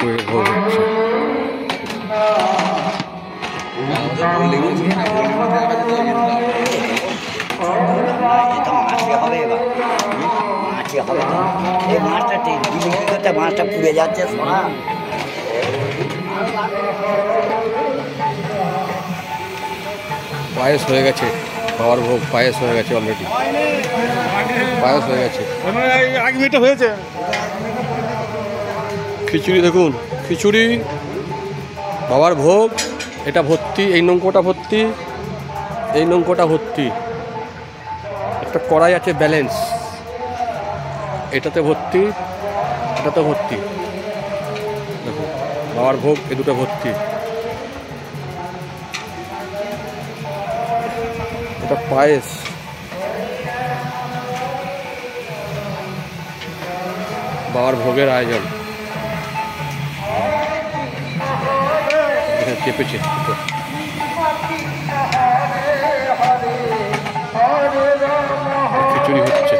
ঠাকুরের ভোগ হচ্ছে। মাছটা পুড়ে যাচ্ছে সোনা। পায়েস হয়ে গেছে, বাবার ভোগ পায়েস হয়ে গেছে, অলরেডি পায়েস হয়ে গেছে। হয়েছে খিচুড়ি দেখুন, খিচুড়ি, বাবার ভোগ, এটা ভর্তি, এই নৌকোটা ভর্তি, এই নৌকোটা ভর্তি, একটা কড়াই আছে ব্যালেন্স, এটাতে ভর্তি, এটাতে ভর্তি, দেখুন বাবার ভোগ এ দুটো ভর্তি। এটা পায়েস, বাবার ভোগের আয়োজন এখানে চেপেছে। খিচুড়ি হচ্ছে।